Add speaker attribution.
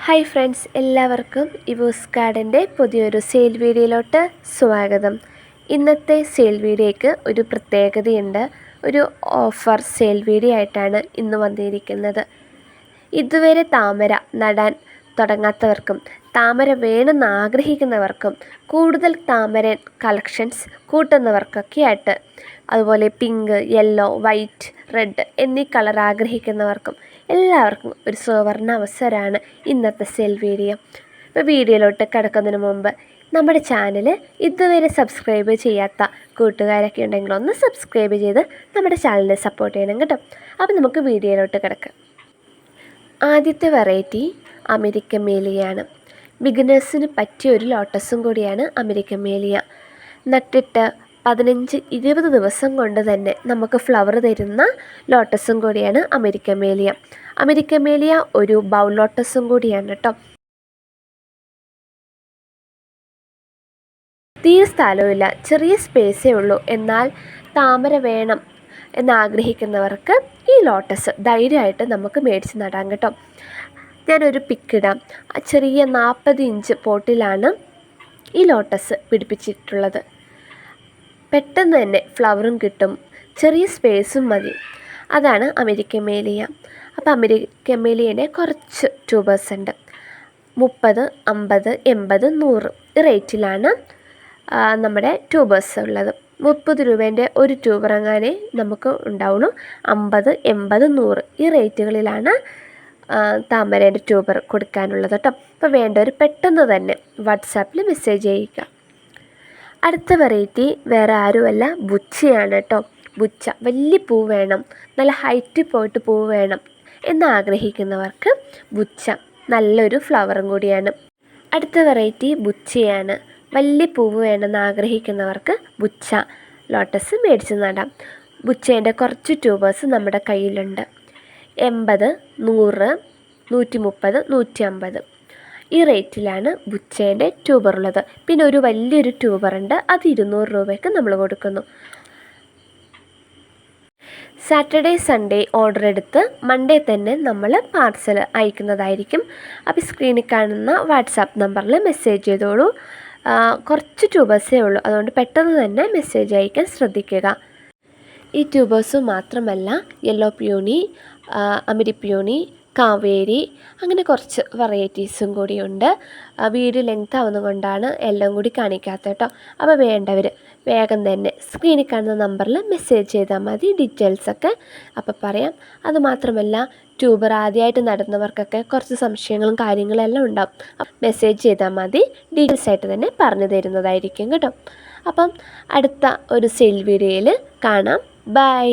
Speaker 1: Hi friends, എല്ലാവർക്കും ഇവൂസ് ഗാർഡൻ്റെ പുതിയൊരു sale വീഡിയോയിലോട്ട് സ്വാഗതം. ഇന്നത്തെ സെയിൽ വീഡിയോയ്ക്ക് ഒരു പ്രത്യേകതയുണ്ട്. ഒരു ഓഫർ സെയിൽ വീഡിയോ ആയിട്ടാണ് ഇന്ന് വന്നിരിക്കുന്നത്. ഇതുവരെ താമര നടാൻ തുടങ്ങാത്തവർക്കും താമര വേണമെന്ന് ആഗ്രഹിക്കുന്നവർക്കും കൂടുതൽ താമര കളക്ഷൻസ് കൂട്ടുന്നവർക്കൊക്കെ ആയിട്ട്, അതുപോലെ പിങ്ക്, യെല്ലോ, വൈറ്റ്, റെഡ് എന്നീ കളർ ആഗ്രഹിക്കുന്നവർക്കും എല്ലാവർക്കും ഒരു സുവർണ്ണ അവസരമാണ് ഇന്നത്തെ സെയിൽ വീഡിയോ. ഇപ്പോൾ വീഡിയോയിലോട്ട് കിടക്കുന്നതിന് മുമ്പ് നമ്മുടെ ചാനൽ ഇതുവരെ സബ്സ്ക്രൈബ് ചെയ്യാത്ത കൂട്ടുകാരൊക്കെ ഉണ്ടെങ്കിൽ ഒന്ന് സബ്സ്ക്രൈബ് ചെയ്ത് നമ്മുടെ ചാനലിനെ സപ്പോർട്ട് ചെയ്യണം കേട്ടോ. അപ്പോൾ നമുക്ക് വീഡിയോയിലോട്ട് കിടക്കാം. ആദ്യത്തെ വെറൈറ്റി അമേരിക്കൻ മേലിയാണ്. ബിഗിനേഴ്സിന് പറ്റിയ ഒരു ലോട്ടസും കൂടിയാണ് അമേരിക്കൻ മേലിയ. നട്ടിട്ട് 15-20 ദിവസം കൊണ്ട് തന്നെ നമുക്ക് ഫ്ലവർ തരുന്ന ലോട്ടസും കൂടിയാണ് അമേരിക്കൻ മേലിയ. അമേരിക്കൻ മേലിയ ഒരു ബൗൾ ലോട്ടസും കൂടിയാണ് കേട്ടോ. തീരെ സ്ഥലമില്ല, ചെറിയ സ്പേസേ ഉള്ളൂ, എന്നാൽ താമര വേണം എന്നാഗ്രഹിക്കുന്നവർക്ക് ഈ ലോട്ടസ് ധൈര്യമായിട്ട് നമുക്ക് മേടിച്ച് നടാം കേട്ടോ. ഞാനൊരു പിക്കിടാം. ചെറിയ 40 ഇഞ്ച് പോട്ടിലാണ് ഈ ലോട്ടസ് പിടിപ്പിച്ചിട്ടുള്ളത്. പെട്ടെന്ന് തന്നെ ഫ്ലവറും കിട്ടും, ചെറിയ സ്പേസും മതി. അതാണ് അമേരിക്കൻ മേലിയ. അപ്പോൾ അമേരിക്കൻ മേലിയനെ കുറച്ച് ട്യൂബേഴ്സ് ഉണ്ട്. 30, 50, 80, 100 ഈ റേറ്റിലാണ് നമ്മുടെ ട്യൂബേഴ്സ് ഉള്ളത്. 30 രൂപേൻ്റെ ഒരു ട്യൂബർ അങ്ങനെ നമുക്ക് ഉണ്ടാവുള്ളൂ. 50, 80, 100 ഈ റേറ്റുകളിലാണ് താമരേൻ്റെ ട്യൂബർ കൊടുക്കാനുള്ളത് കേട്ടോ. അപ്പോൾ വേണ്ടവർ പെട്ടെന്ന് തന്നെ വാട്സാപ്പിൽ മെസ്സേജ് ചെയ്യുക. അടുത്ത വെറൈറ്റി വേറെ ആരുമല്ല, ബുച്ചയാണ് കേട്ടോ. ബുച്ച വലിയ പൂ വേണം, നല്ല ഹൈറ്റിൽ പോയിട്ട് പൂ വേണം എന്നാഗ്രഹിക്കുന്നവർക്ക് ബുച്ച നല്ലൊരു ഫ്ലവറും കൂടിയാണ്. അടുത്ത വെറൈറ്റി ബുച്ചയാണ്. വലിയ പൂവ് വേണമെന്ന് ആഗ്രഹിക്കുന്നവർക്ക് ബുച്ച ലോട്ടസ് മേടിച്ച് നടാം. ബുച്ചേൻ്റെ കുറച്ച് ട്യൂബേഴ്സ് നമ്മുടെ കയ്യിലുണ്ട്. 80, 100, 130, 150 ഈ റേറ്റിലാണ് ബുച്ചേൻ്റെ ട്യൂബർ ഉള്ളത്. പിന്നെ ഒരു വലിയൊരു ട്യൂബറുണ്ട്, അത് 200 രൂപയ്ക്ക് നമ്മൾ കൊടുക്കുന്നു. സാറ്റർഡേ സൺഡേ ഓർഡർ എടുത്ത് മൺഡേ തന്നെ നമ്മൾ പാർസൽ അയക്കുന്നതായിരിക്കും. അപ്പോൾ സ്ക്രീനിൽ കാണുന്ന വാട്സാപ്പ് നമ്പറിൽ മെസ്സേജ് ചെയ്തോളൂ. കുറച്ച് ട്യൂബേഴ്സേ ഉള്ളൂ, അതുകൊണ്ട് പെട്ടെന്ന് തന്നെ മെസ്സേജ് അയക്കാൻ ശ്രദ്ധിക്കുക. ഈ ട്യൂബേഴ്സ് മാത്രമല്ല, യെല്ലോ പ്യൂണി, അമരി പ്യൂണി, കാവേരി, അങ്ങനെ കുറച്ച് വെറൈറ്റീസും കൂടിയുണ്ട്. വീഡിയോ ലെങ്ത് ആവുന്നതുകൊണ്ടാണ് എല്ലാം കൂടി കാണിക്കാത്തത് കേട്ടോ. അപ്പോൾ വേണ്ടവർ വേഗം തന്നെ സ്ക്രീനിൽ കാണുന്ന നമ്പറിൽ മെസ്സേജ് ചെയ്താൽ മതി, ഡീറ്റെയിൽസൊക്കെ അപ്പോൾ പറയാം. അതുമാത്രമല്ല, ട്യൂബർ ആദ്യമായിട്ട് നടുന്നവർക്കൊക്കെ കുറച്ച് സംശയങ്ങളും കാര്യങ്ങളും എല്ലാം ഉണ്ടാവും. മെസ്സേജ് ചെയ്താൽ മതി, ഡീറ്റെയിൽസ് ആയിട്ട് തന്നെ പറഞ്ഞു തരുന്നതായിരിക്കും കേട്ടോ. അപ്പം അടുത്ത ഒരു സെയിൽ വീഡിയോയിൽ കാണാം. ബൈ.